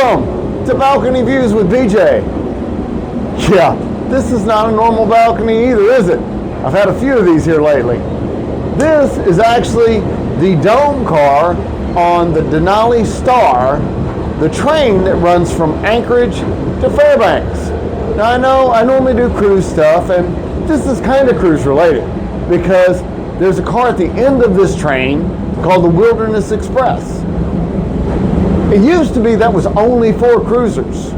Welcome to Balcony Views with BJ. Yeah, this is not a normal balcony either, is it? I've had a few of these here lately. This is actually the dome car on the Denali Star, the train that runs from Anchorage to Fairbanks. Now I know I normally do cruise stuff, and this is kind of cruise related because there's a car at the end of this train called the Wilderness Express. It used to be that was only for cruisers.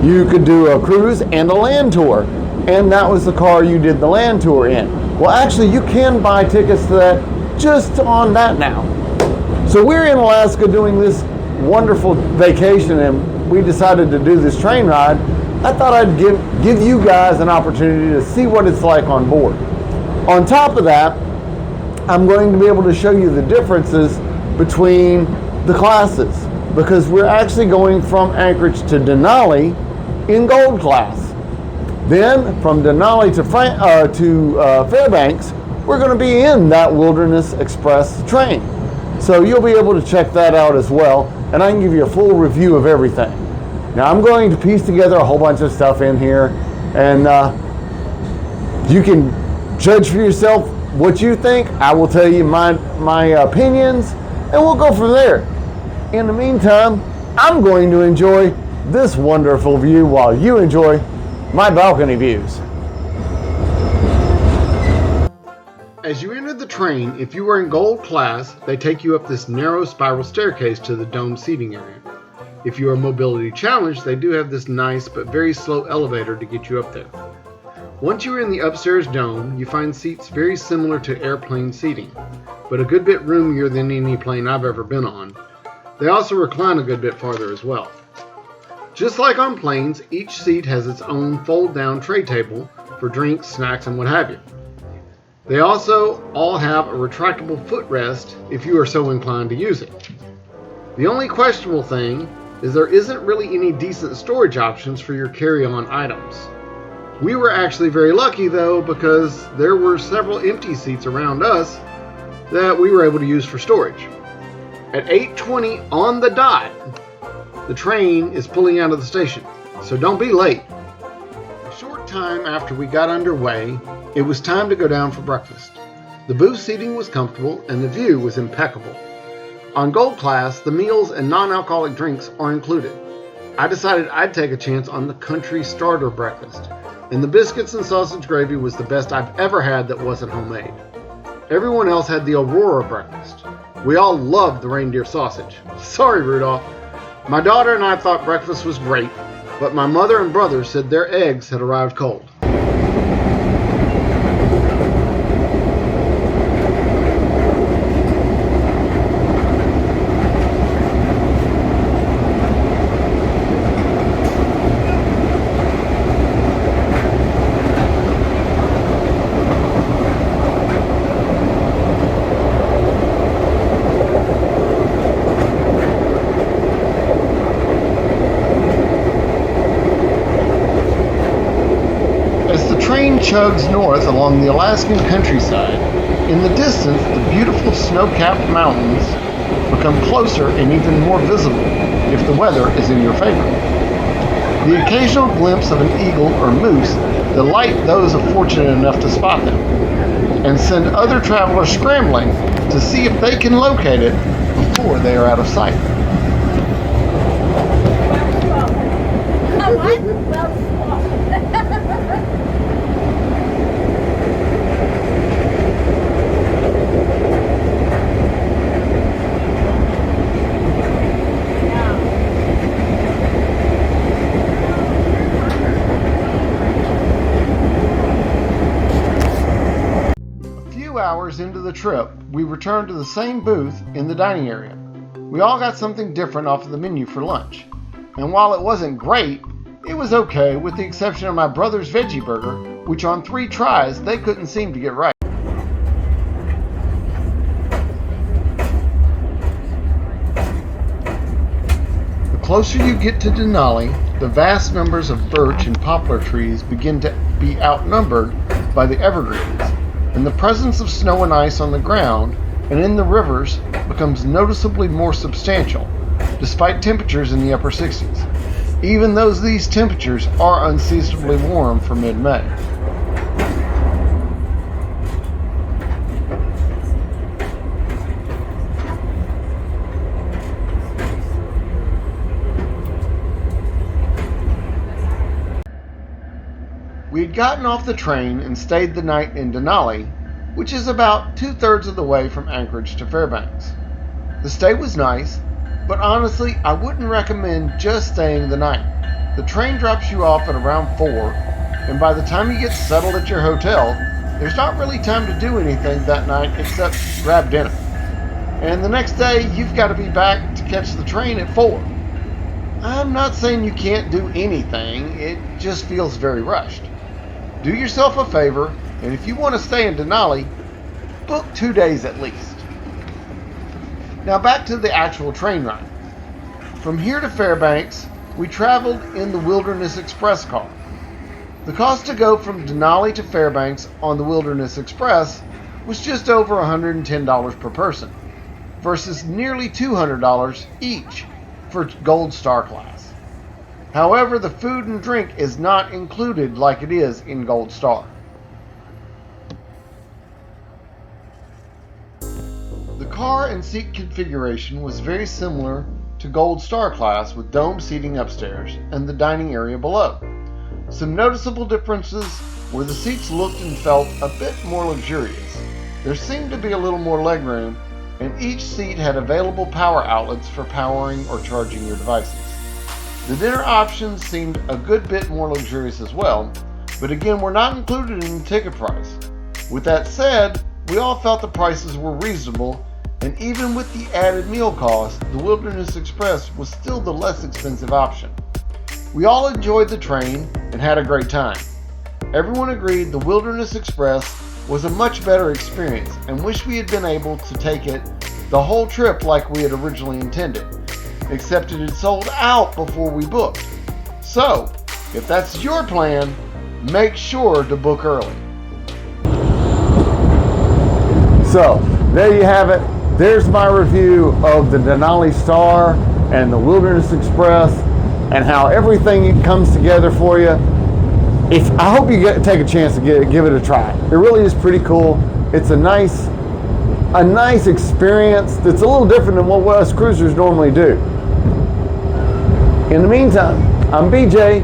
You could do a cruise and a land tour, and that was the car you did the land tour in. Well, actually, you can buy tickets to that just on that now. So we're in Alaska doing this wonderful vacation, and we decided to do this train ride. I thought I'd give you guys an opportunity to see what it's like on board. On top of that, I'm going to be able to show you the differences between the classes, because we're actually going from Anchorage to Denali in Gold class. Then from Denali to Fairbanks, we're going to be in that Wilderness Express train. So you'll be able to check that out as well, and I can give you a full review of everything. Now I'm going to piece together a whole bunch of stuff in here, and you can judge for yourself what you think. I will tell you my opinions, and we'll go from there. In the meantime, I'm going to enjoy this wonderful view while you enjoy my balcony views. As you enter the train, if you are in Gold class, they take you up this narrow spiral staircase to the dome seating area. If you are mobility challenged, they do have this nice but very slow elevator to get you up there. Once you are in the upstairs dome, you find seats very similar to airplane seating, but a good bit roomier than any plane I've ever been on. They also recline a good bit farther as well. Just like on planes, each seat has its own fold-down tray table for drinks, snacks, and what have you. They also all have a retractable footrest if you are so inclined to use it. The only questionable thing is there isn't really any decent storage options for your carry-on items. We were actually very lucky though, because there were several empty seats around us that we were able to use for storage. At 8:20 on the dot, the train is pulling out of the station, so don't be late. A short time after we got underway, it was time to go down for breakfast. The booth seating was comfortable and the view was impeccable. On Gold class, the meals and non-alcoholic drinks are included. I decided I'd take a chance on the country starter breakfast, and the biscuits and sausage gravy was the best I've ever had that wasn't homemade. Everyone else had the Aurora breakfast. We all loved the reindeer sausage. Sorry, Rudolph. My daughter and I thought breakfast was great, but my mother and brother said their eggs had arrived cold. Chugs north along the Alaskan countryside. In the distance, the beautiful snow-capped mountains become closer and even more visible if the weather is in your favor. The occasional glimpse of an eagle or moose delight those fortunate enough to spot them, and send other travelers scrambling to see if they can locate it before they are out of sight. Hours into the trip, we returned to the same booth in the dining area. We all got something different off of the menu for lunch, and while it wasn't great, it was okay with the exception of my brother's veggie burger, which on 3 tries they couldn't seem to get right. The closer you get to Denali, the vast numbers of birch and poplar trees begin to be outnumbered by the evergreens, and the presence of snow and ice on the ground and in the rivers becomes noticeably more substantial, despite temperatures in the upper 60s, even though these temperatures are unseasonably warm for mid-May. We had gotten off the train and stayed the night in Denali, which is about 2/3 of the way from Anchorage to Fairbanks. The stay was nice, but honestly, I wouldn't recommend just staying the night. The train drops you off at around 4, and by the time you get settled at your hotel, there's not really time to do anything that night except grab dinner. And the next day, you've got to be back to catch the train at 4. I'm not saying you can't do anything, it just feels very rushed. Do yourself a favor, and if you want to stay in Denali, book 2 days at least. Now back to the actual train ride. From here to Fairbanks, we traveled in the Wilderness Express car. The cost to go from Denali to Fairbanks on the Wilderness Express was just over $110 per person, versus nearly $200 each for Goldstar class. However, the food and drink is not included like it is in Goldstar. The car and seat configuration was very similar to Goldstar class, with dome seating upstairs and the dining area below. Some noticeable differences were the seats looked and felt a bit more luxurious. There seemed to be a little more legroom, and each seat had available power outlets for powering or charging your devices. The dinner options seemed a good bit more luxurious as well, but again were not included in the ticket price. With that said, we all felt the prices were reasonable, and even with the added meal cost, the Wilderness Express was still the less expensive option. We all enjoyed the train and had a great time. Everyone agreed the Wilderness Express was a much better experience and wished we had been able to take it the whole trip like we had originally intended, except it had sold out before we booked. So, if that's your plan, make sure to book early. So, there you have it. There's my review of the Denali Star and the Wilderness Express and how everything comes together for you. I hope you take a chance to give it a try. It really is pretty cool. It's a nice experience that's a little different than what us cruisers normally do. In the meantime, I'm BJ.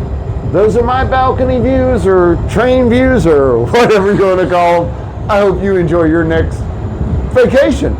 Those are my balcony views or train views or whatever you want to call them. I hope you enjoy your next vacation.